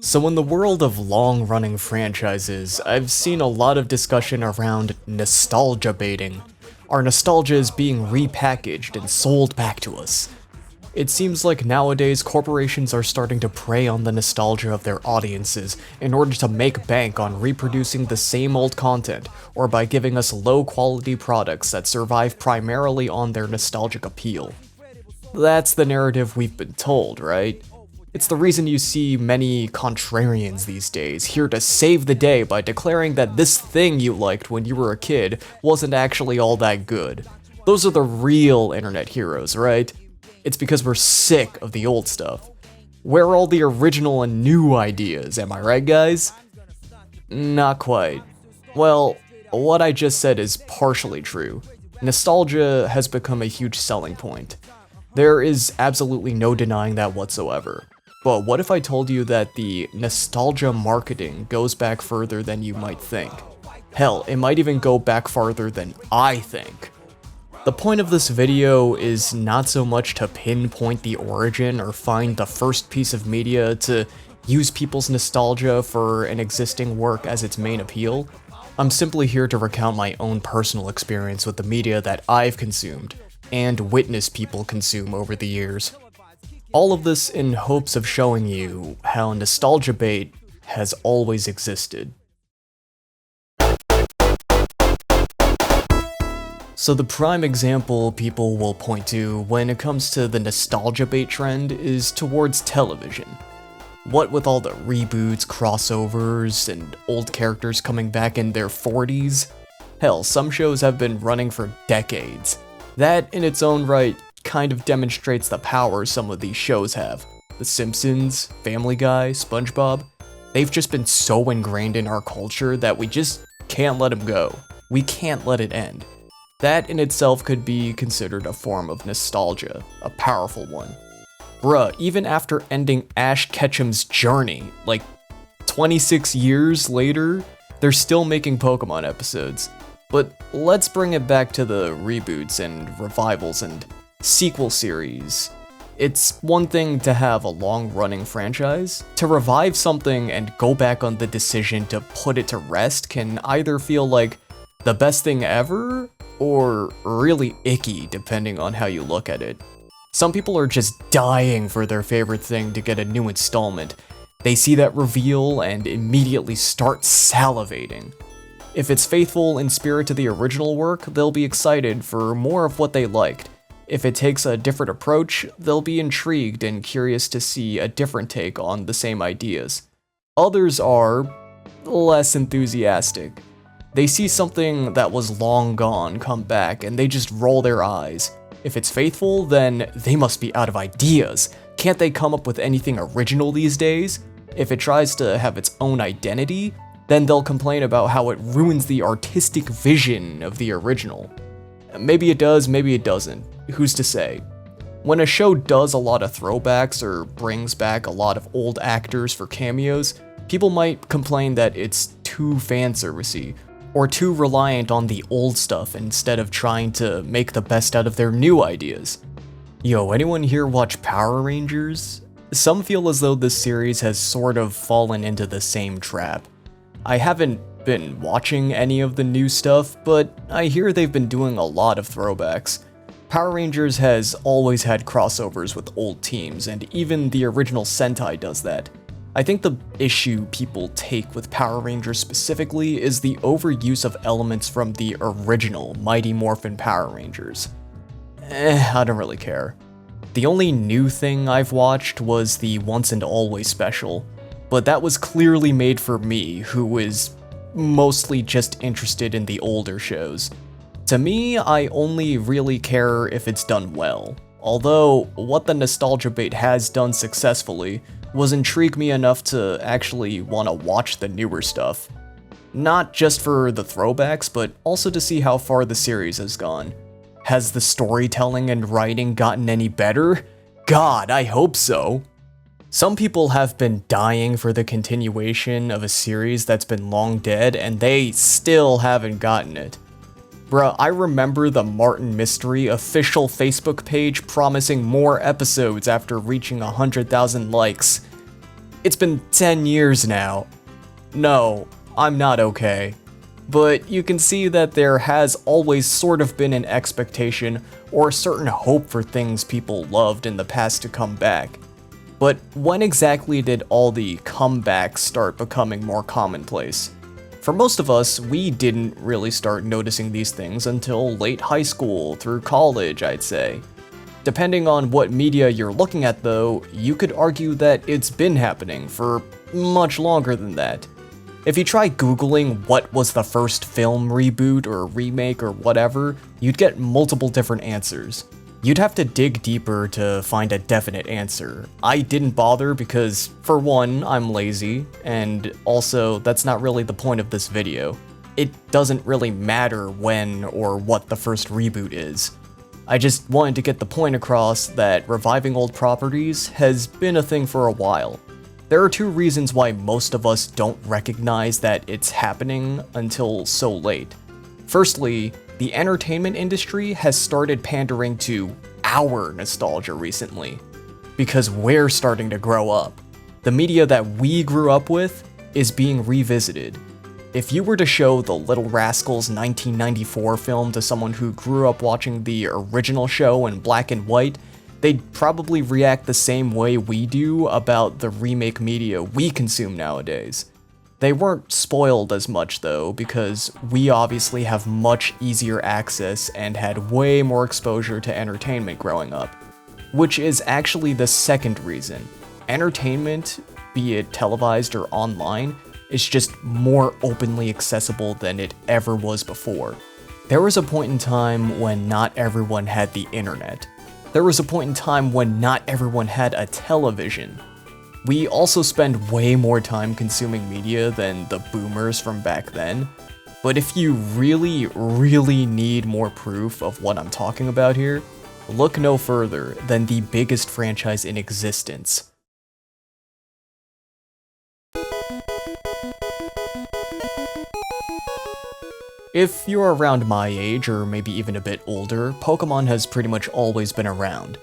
So in the world of long-running franchises, I've seen a lot of discussion around nostalgia baiting. Our nostalgia is being repackaged and sold back to us. It seems like nowadays corporations are starting to prey on the nostalgia of their audiences in order to make bank on reproducing the same old content, or by giving us low-quality products that survive primarily on their nostalgic appeal. That's the narrative we've been told, right? It's the reason you see many contrarians these days, here to save the day by declaring that this thing you liked when you were a kid wasn't actually all that good. Those are the real internet heroes, right? It's because we're sick of the old stuff. Where are all the original and new ideas, am I right, guys? Not quite. Well, what I just said is partially true. Nostalgia has become a huge selling point. There is absolutely no denying that whatsoever. But what if I told you that the nostalgia marketing goes back further than you might think? Hell, it might even go back farther than I think. The point of this video is not so much to pinpoint the origin or find the first piece of media to use people's nostalgia for an existing work as its main appeal. I'm simply here to recount my own personal experience with the media that I've consumed and witnessed people consume over the years. All of this in hopes of showing you how nostalgia bait has always existed. So the prime example people will point to when it comes to the nostalgia bait trend is towards television. What with all the reboots, crossovers, and old characters coming back in their 40s? Hell, some shows have been running for decades. That in its own right kind of demonstrates the power some of these shows have. The Simpsons, Family Guy, SpongeBob, they've just been so ingrained in our culture that we just can't let them go. We can't let it end. That in itself could be considered a form of nostalgia, a powerful one. Bruh, even after ending Ash Ketchum's journey, like 26 years later, they're still making Pokemon episodes. But let's bring it back to the reboots and revivals and sequel series. It's one thing to have a long-running franchise. To revive something and go back on the decision to put it to rest can either feel like the best thing ever, or really icky depending on how you look at it. Some people are just dying for their favorite thing to get a new installment. They see that reveal and immediately start salivating. If it's faithful in spirit to the original work, they'll be excited for more of what they liked. If it takes a different approach, they'll be intrigued and curious to see a different take on the same ideas. Others are less enthusiastic. They see something that was long gone come back and they just roll their eyes. If it's faithful, then they must be out of ideas. Can't they come up with anything original these days? If it tries to have its own identity, then they'll complain about how it ruins the artistic vision of the original. Maybe it does, maybe it doesn't. Who's to say? When a show does a lot of throwbacks or brings back a lot of old actors for cameos, people might complain that it's too fanservice-y, or too reliant on the old stuff instead of trying to make the best out of their new ideas. Yo, anyone here watch Power Rangers? Some feel as though this series has sort of fallen into the same trap. I haven't been watching any of the new stuff, but I hear they've been doing a lot of throwbacks. Power Rangers has always had crossovers with old teams, and even the original Sentai does that. I think the issue people take with Power Rangers specifically is the overuse of elements from the original Mighty Morphin Power Rangers. I don't really care. The only new thing I've watched was the Once and Always special, but that was clearly made for me, who is mostly just interested in the older shows. To me, I only really care if it's done well, although what the nostalgia bait has done successfully was intrigue me enough to actually want to watch the newer stuff. Not just for the throwbacks, but also to see how far the series has gone. Has the storytelling and writing gotten any better? God, I hope so. Some people have been dying for the continuation of a series that's been long dead, and they still haven't gotten it. Bruh, I remember the Martin Mystery official Facebook page promising more episodes after reaching 100,000 likes. It's been 10 years now. No, I'm not okay. But you can see that there has always sort of been an expectation or a certain hope for things people loved in the past to come back. But when exactly did all the comebacks start becoming more commonplace? For most of us, we didn't really start noticing these things until late high school through college, I'd say. Depending on what media you're looking at though, you could argue that it's been happening for much longer than that. If you try googling what was the first film reboot or remake or whatever, you'd get multiple different answers. You'd have to dig deeper to find a definite answer. I didn't bother because, for one, I'm lazy, and also that's not really the point of this video. It doesn't really matter when or what the first reboot is. I just wanted to get the point across that reviving old properties has been a thing for a while. There are two reasons why most of us don't recognize that it's happening until so late. Firstly, the entertainment industry has started pandering to our nostalgia recently, because we're starting to grow up. The media that we grew up with is being revisited. If you were to show the Little Rascals 1994 film to someone who grew up watching the original show in black and white, they'd probably react the same way we do about the remake media we consume nowadays. They weren't spoiled as much though, because we obviously have much easier access and had way more exposure to entertainment growing up. Which is actually the second reason. Entertainment, be it televised or online, is just more openly accessible than it ever was before. There was a point in time when not everyone had the internet. There was a point in time when not everyone had a television. We also spend way more time consuming media than the boomers from back then, but if you really need more proof of what I'm talking about here, look no further than the biggest franchise in existence. If you're around my age, or maybe even a bit older, Pokemon has pretty much always been around.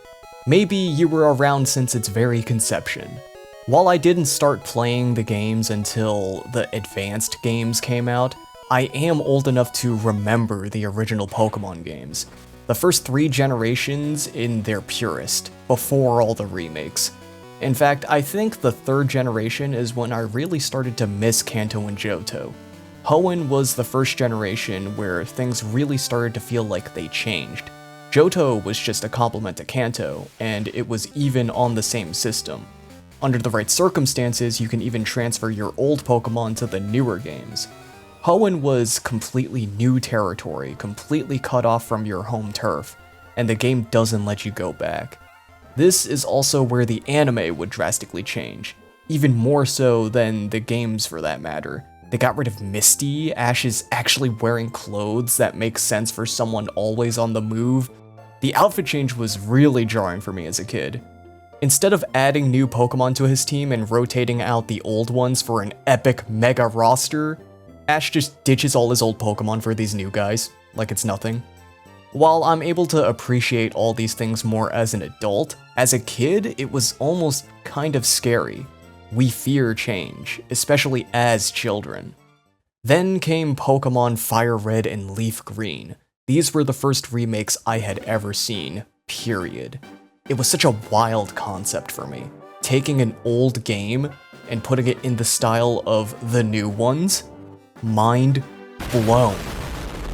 Maybe you were around since its very conception. While I didn't start playing the games until the advanced games came out, I am old enough to remember the original Pokemon games. The first 3 generations in their purest, before all the remakes. In fact, I think the 3rd generation is when I really started to miss Kanto and Johto. Hoenn was the first generation where things really started to feel like they changed. Johto was just a complement to Kanto, and it was even on the same system. Under the right circumstances, you can even transfer your old Pokemon to the newer games. Hoenn was completely new territory, completely cut off from your home turf, and the game doesn't let you go back. This is also where the anime would drastically change, even more so than the games for that matter. They got rid of Misty, Ash is actually wearing clothes that make sense for someone always on the move. The outfit change was really jarring for me as a kid. Instead of adding new Pokemon to his team and rotating out the old ones for an epic mega roster, Ash just ditches all his old Pokemon for these new guys, like it's nothing. While I'm able to appreciate all these things more as an adult, as a kid, it was almost kind of scary. We fear change, especially as children. Then came Pokemon Fire Red and Leaf Green. These were the first remakes I had ever seen, period. It was such a wild concept for me. Taking an old game and putting it in the style of the new ones? Mind blown.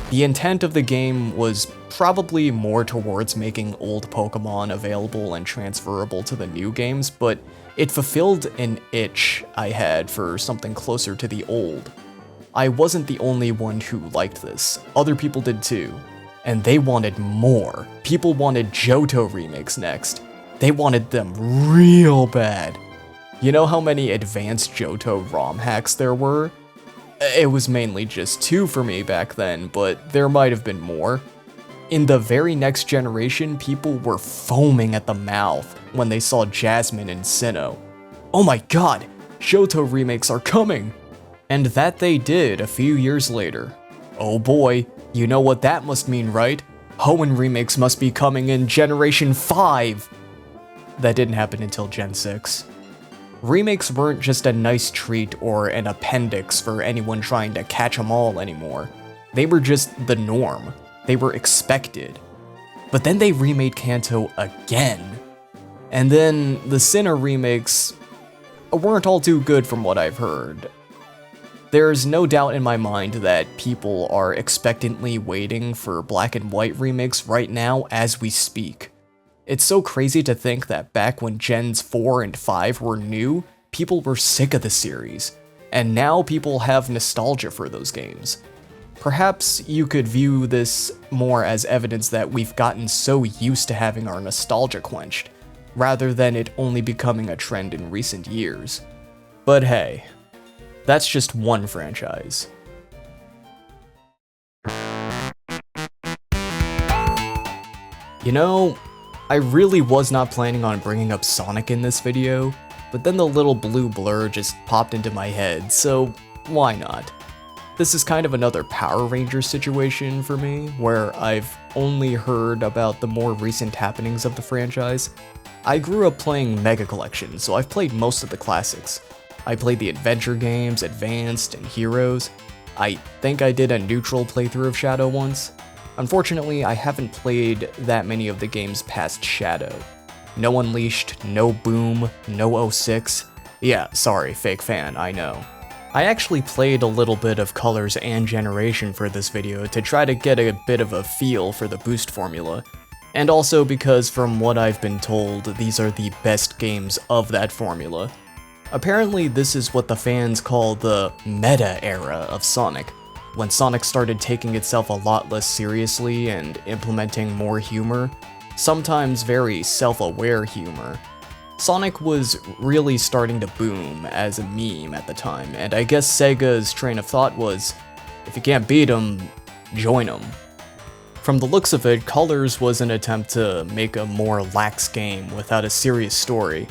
The intent of the game was probably more towards making old Pokemon available and transferable to the new games, but it fulfilled an itch I had for something closer to the old. I wasn't the only one who liked this, other people did too. And they wanted more. People wanted Johto remakes next. They wanted them real bad. You know how many advanced Johto ROM hacks there were? It was mainly just 2 for me back then, but there might have been more. In the very next generation, people were foaming at the mouth when they saw Jasmine and Sinnoh. Oh my god, Johto remakes are coming! And that they did a few years later. Oh boy, you know what that must mean, right? Hoenn remakes must be coming in Generation 5! That didn't happen until Gen 6. Remakes weren't just a nice treat or an appendix for anyone trying to catch 'em all anymore. They were just the norm. They were expected. But then they remade Kanto again. And then the Sinner remakes weren't all too good from what I've heard. There's no doubt in my mind that people are expectantly waiting for Black and White remakes right now as we speak. It's so crazy to think that back when Gens 4 and 5 were new, people were sick of the series, and now people have nostalgia for those games. Perhaps you could view this more as evidence that we've gotten so used to having our nostalgia quenched, rather than it only becoming a trend in recent years. But hey, that's just one franchise. You know, I really was not planning on bringing up Sonic in this video, but then the little blue blur just popped into my head, so why not? This is kind of another Power Rangers situation for me, where I've only heard about the more recent happenings of the franchise. I grew up playing Mega Collection, so I've played most of the classics. I played the adventure games, Advanced, and Heroes. I think I did a neutral playthrough of Shadow once. Unfortunately, I haven't played that many of the games past Shadow. No Unleashed, no Boom, no 06. Yeah, sorry, fake fan, I know. I actually played a little bit of Colors and Generation for this video to try to get a bit of a feel for the boost formula, and also because from what I've been told, these are the best games of that formula. Apparently this is what the fans call the meta era of Sonic, when Sonic started taking itself a lot less seriously and implementing more humor, sometimes very self-aware humor. Sonic was really starting to boom as a meme at the time, and I guess Sega's train of thought was, if you can't beat 'em, join 'em. From the looks of it, Colors was an attempt to make a more lax game without a serious story.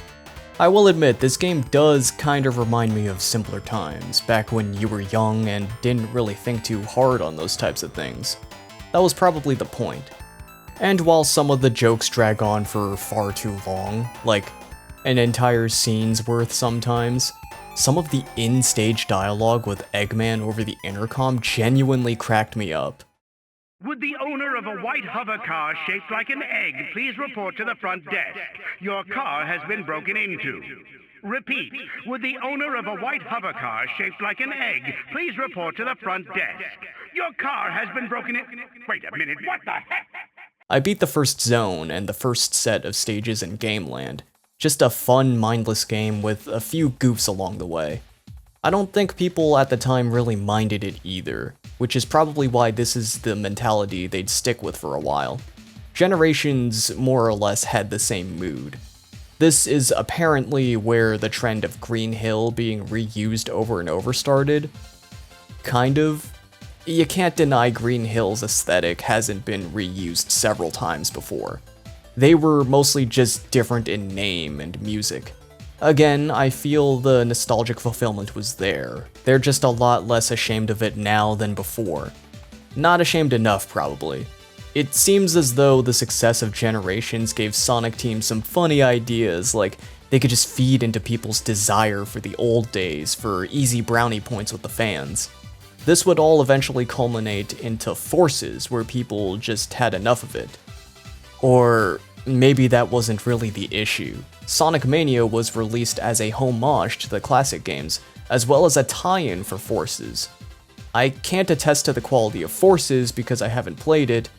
I will admit, this game does kind of remind me of simpler times, back when you were young and didn't really think too hard on those types of things. That was probably the point. And while some of the jokes drag on for far too long, like an entire scene's worth sometimes, some of the in-stage dialogue with Eggman over the intercom genuinely cracked me up. Would the owner of a white hover car shaped like an egg please report to the front desk? Your car has been broken into. Repeat, would the owner of a white hover car shaped like an egg please report to the front desk? Your car has been broken in... Wait a minute, what the heck? I beat the first zone and the first set of stages in Gameland. Just a fun, mindless game with a few goofs along the way. I don't think people at the time really minded it either, which is probably why this is the mentality they'd stick with for a while. Generations more or less had the same mood. This is apparently where the trend of Green Hill being reused over and over started. Kind of. You can't deny Green Hill's aesthetic hasn't been reused several times before. They were mostly just different in name and music. Again, I feel the nostalgic fulfillment was there. They're just a lot less ashamed of it now than before. Not ashamed enough, probably. It seems as though the success of Generations gave Sonic Team some funny ideas, like they could just feed into people's desire for the old days for easy brownie points with the fans. This would all eventually culminate into Forces, where people just had enough of it. Or maybe that wasn't really the issue. Sonic Mania was released as a homage to the classic games, as well as a tie-in for Forces. I can't attest to the quality of Forces because I haven't played it,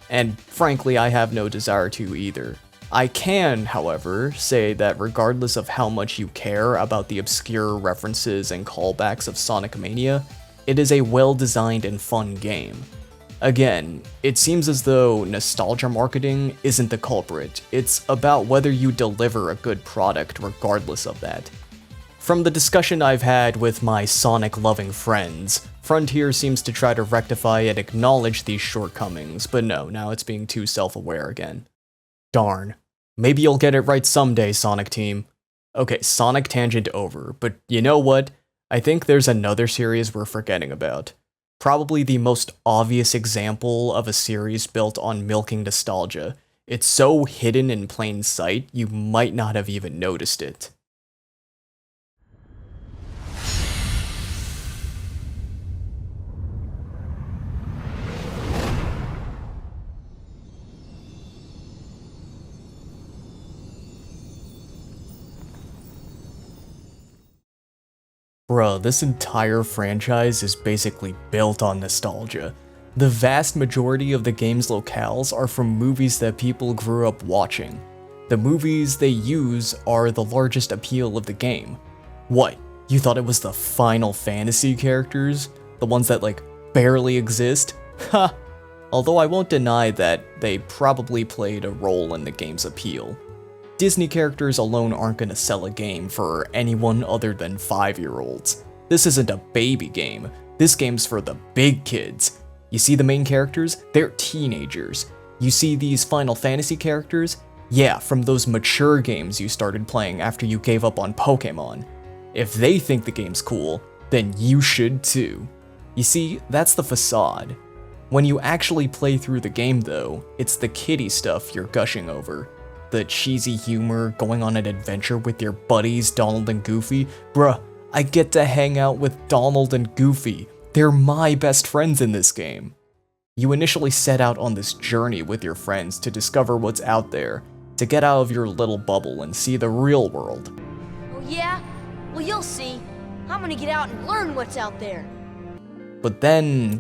and frankly I have no desire to either. I can, however, say that regardless of how much you care about the obscure references and callbacks of Sonic Mania, it is a well-designed and fun game. Again, it seems as though nostalgia marketing isn't the culprit, it's about whether you deliver a good product regardless of that. From the discussion I've had with my Sonic-loving friends, Frontier seems to try to rectify and acknowledge these shortcomings, but no, now it's being too self-aware again. Darn. Maybe you'll get it right someday, Sonic Team. Okay, Sonic tangent over, but you know what? I think there's another series we're forgetting about. Probably the most obvious example of a series built on milking nostalgia. It's so hidden in plain sight, you might not have even noticed it. Bruh, this entire franchise is basically built on nostalgia. The vast majority of the game's locales are from movies that people grew up watching. The movies they use are the largest appeal of the game. What, you thought it was the Final Fantasy characters? The ones that like barely exist? Ha! Although I won't deny that they probably played a role in the game's appeal. Disney characters alone aren't gonna sell a game for anyone other than 5-year-olds. This isn't a baby game. This game's for the big kids. You see the main characters? They're teenagers. You see these Final Fantasy characters? Yeah, from those mature games you started playing after you gave up on Pokemon. If they think the game's cool, then you should too. You see, that's the facade. When you actually play through the game though, it's the kiddie stuff you're gushing over. The cheesy humor, going on an adventure with your buddies Donald and Goofy. Bruh, I get to hang out with Donald and Goofy. They're my best friends in this game. You initially set out on this journey with your friends to discover what's out there, to get out of your little bubble and see the real world. Oh yeah? Well, you'll see. I'm gonna get out and learn what's out there. But then,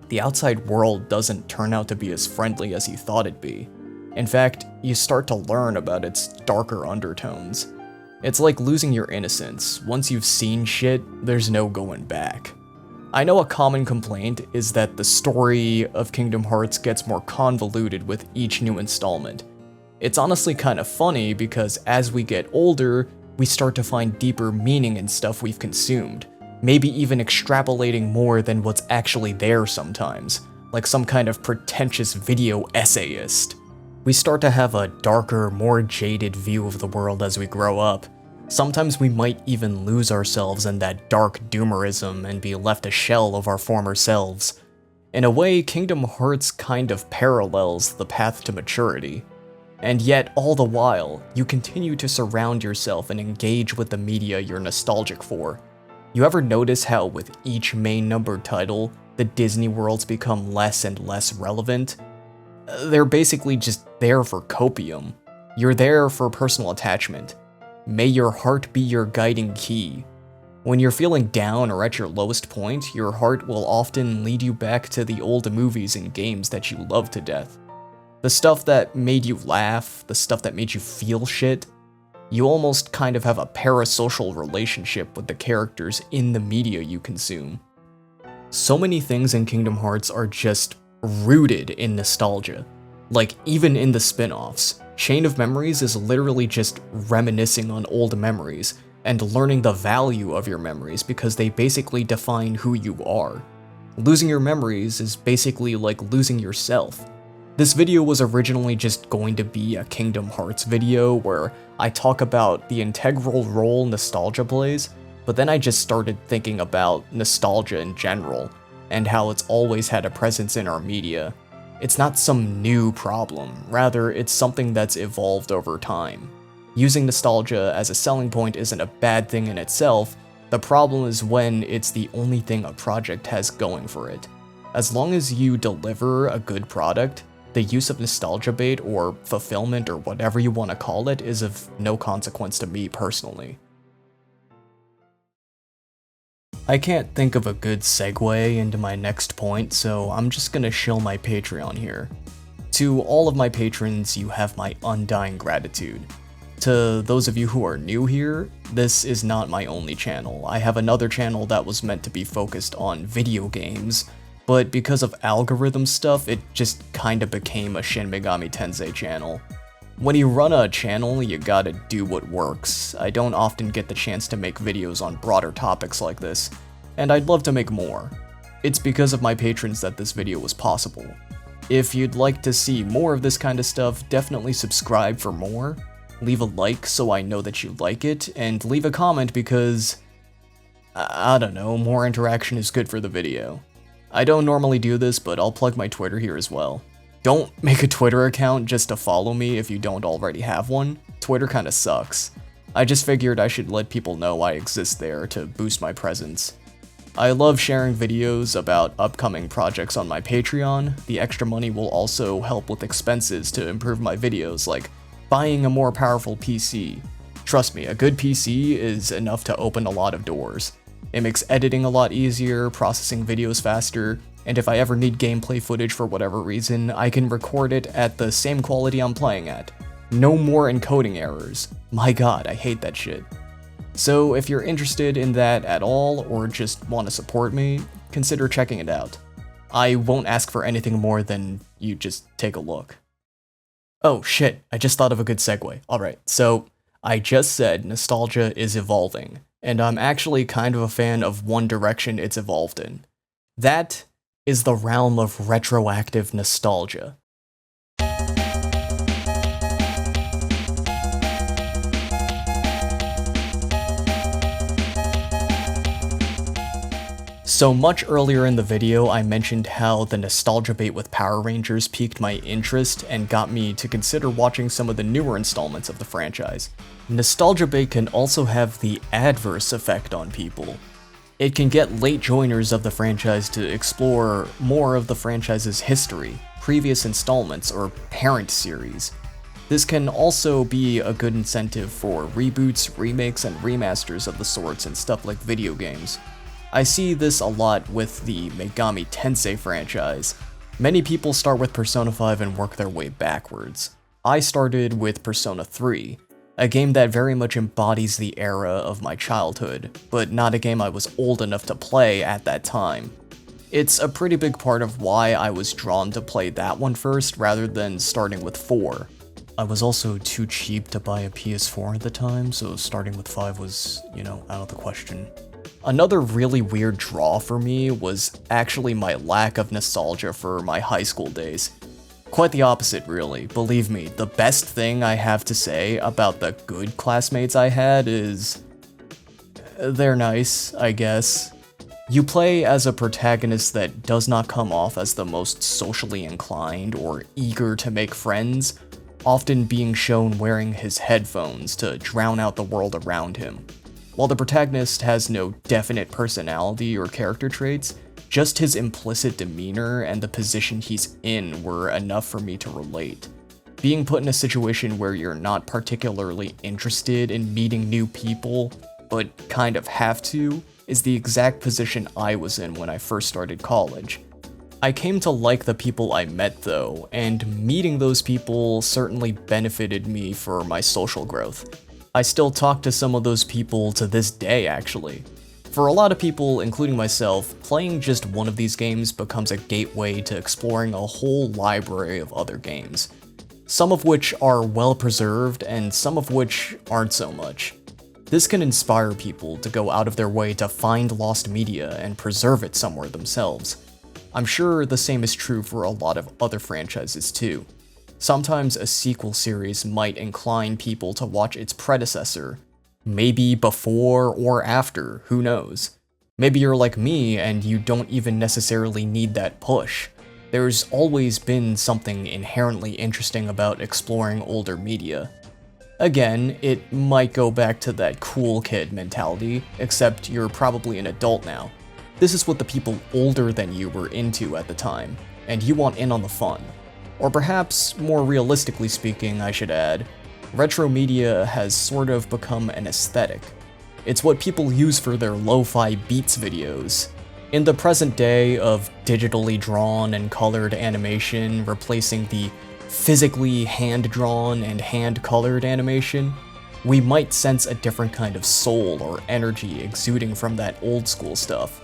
the outside world doesn't turn out to be as friendly as you thought it'd be. In fact, you start to learn about its darker undertones. It's like losing your innocence. Once you've seen shit, there's no going back. I know a common complaint is that the story of Kingdom Hearts gets more convoluted with each new installment. It's honestly kind of funny because as we get older, we start to find deeper meaning in stuff we've consumed, maybe even extrapolating more than what's actually there sometimes, like some kind of pretentious video essayist. We start to have a darker, more jaded view of the world as we grow up. Sometimes we might even lose ourselves in that dark doomerism and be left a shell of our former selves. In a way, Kingdom Hearts kind of parallels the path to maturity. And yet, all the while, you continue to surround yourself and engage with the media you're nostalgic for. You ever notice how with each main numbered title, the Disney worlds become less and less relevant? They're basically just there for copium. You're there for personal attachment. May your heart be your guiding key. When you're feeling down or at your lowest point, your heart will often lead you back to the old movies and games that you love to death. The stuff that made you laugh, the stuff that made you feel shit. You almost kind of have a parasocial relationship with the characters in the media you consume. So many things in Kingdom Hearts are just rooted in nostalgia. Like, even in the spin-offs, Chain of Memories is literally just reminiscing on old memories and learning the value of your memories because they basically define who you are. Losing your memories is basically like losing yourself. This video was originally just going to be a Kingdom Hearts video where I talk about the integral role nostalgia plays, but then I just started thinking about nostalgia in general, and how it's always had a presence in our media. It's not some new problem, rather it's something that's evolved over time. Using nostalgia as a selling point isn't a bad thing in itself, the problem is when it's the only thing a project has going for it. As long as you deliver a good product, the use of nostalgia bait or fulfillment or whatever you want to call it is of no consequence to me personally. I can't think of a good segue into my next point, so I'm just gonna shill my Patreon here. To all of my patrons, you have my undying gratitude. To those of you who are new here, this is not my only channel. I have another channel that was meant to be focused on video games, but because of algorithm stuff, it just kinda became a Shin Megami Tensei channel. When you run a channel, you gotta do what works. I don't often get the chance to make videos on broader topics like this, and I'd love to make more. It's because of my patrons that this video was possible. If you'd like to see more of this kind of stuff, definitely subscribe for more, leave a like so I know that you like it, and leave a comment because, I don't know, more interaction is good for the video. I don't normally do this, but I'll plug my Twitter here as well. Don't make a Twitter account just to follow me if you don't already have one. Twitter kinda sucks. I just figured I should let people know I exist there to boost my presence. I love sharing videos about upcoming projects on my Patreon. The extra money will also help with expenses to improve my videos, like buying a more powerful PC. Trust me, a good PC is enough to open a lot of doors. It makes editing a lot easier, processing videos faster, and if I ever need gameplay footage for whatever reason, I can record it at the same quality I'm playing at. No more encoding errors. My god, I hate that shit. So if you're interested in that at all, or just want to support me, consider checking it out. I won't ask for anything more than you just take a look. Oh shit, I just thought of a good segue. Alright, so I just said nostalgia is evolving, and I'm actually kind of a fan of one direction it's evolved in. That is the realm of retroactive nostalgia. So much earlier in the video, I mentioned how the nostalgia bait with Power Rangers piqued my interest and got me to consider watching some of the newer installments of the franchise. Nostalgia bait can also have the adverse effect on people. It can get late joiners of the franchise to explore more of the franchise's history, previous installments, or parent series. This can also be a good incentive for reboots, remakes, and remasters of the sorts in stuff like video games. I see this a lot with the Megami Tensei franchise. Many people start with Persona 5 and work their way backwards. I started with Persona 3, a game that very much embodies the era of my childhood, but not a game I was old enough to play at that time. It's a pretty big part of why I was drawn to play that one first rather than starting with 4. I was also too cheap to buy a PS4 at the time, so starting with 5 was, out of the question. Another really weird draw for me was actually my lack of nostalgia for my high school days. Quite the opposite, really. Believe me, the best thing I have to say about the good classmates I had is... they're nice, I guess. You play as a protagonist that does not come off as the most socially inclined or eager to make friends, often being shown wearing his headphones to drown out the world around him. While the protagonist has no definite personality or character traits, just his implicit demeanor and the position he's in were enough for me to relate. Being put in a situation where you're not particularly interested in meeting new people, but kind of have to, is the exact position I was in when I first started college. I came to like the people I met though, and meeting those people certainly benefited me for my social growth. I still talk to some of those people to this day, actually. For a lot of people, including myself, playing just one of these games becomes a gateway to exploring a whole library of other games. Some of which are well preserved, and some of which aren't so much. This can inspire people to go out of their way to find lost media and preserve it somewhere themselves. I'm sure the same is true for a lot of other franchises too. Sometimes a sequel series might incline people to watch its predecessor, maybe before or after, who knows. Maybe you're like me and you don't even necessarily need that push. There's always been something inherently interesting about exploring older media. Again, it might go back to that cool kid mentality, except you're probably an adult now. This is what the people older than you were into at the time, and you want in on the fun. Or perhaps, more realistically speaking, I should add, retro media has sort of become an aesthetic. It's what people use for their lo-fi beats videos. In the present day of digitally drawn and colored animation replacing the physically hand-drawn and hand-colored animation, we might sense a different kind of soul or energy exuding from that old-school stuff.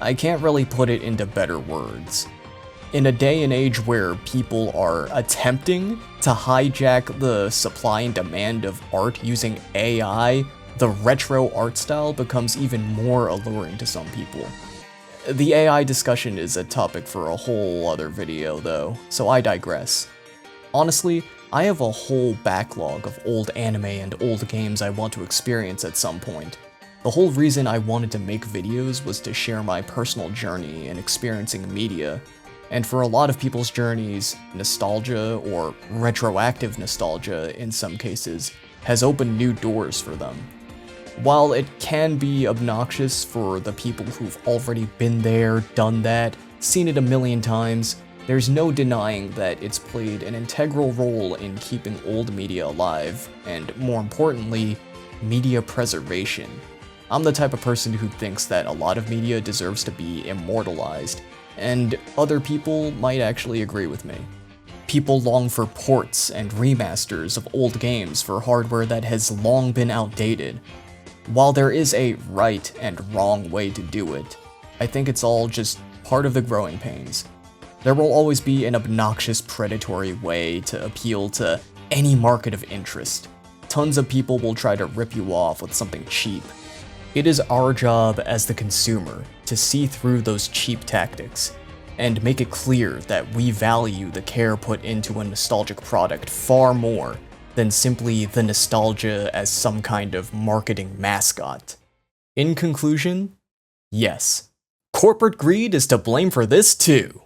I can't really put it into better words. In a day and age where people are attempting to hijack the supply and demand of art using AI, the retro art style becomes even more alluring to some people. The AI discussion is a topic for a whole other video though, so I digress. Honestly, I have a whole backlog of old anime and old games I want to experience at some point. The whole reason I wanted to make videos was to share my personal journey in experiencing media. And for a lot of people's journeys, nostalgia, or retroactive nostalgia in some cases, has opened new doors for them. While it can be obnoxious for the people who've already been there, done that, seen it a million times, there's no denying that it's played an integral role in keeping old media alive, and more importantly, media preservation. I'm the type of person who thinks that a lot of media deserves to be immortalized, and other people might actually agree with me. People long for ports and remasters of old games for hardware that has long been outdated. While there is a right and wrong way to do it, I think it's all just part of the growing pains. There will always be an obnoxious, predatory way to appeal to any market of interest. Tons of people will try to rip you off with something cheap. It is our job as the consumer to see through those cheap tactics and make it clear that we value the care put into a nostalgic product far more than simply the nostalgia as some kind of marketing mascot. In conclusion, yes, corporate greed is to blame for this too.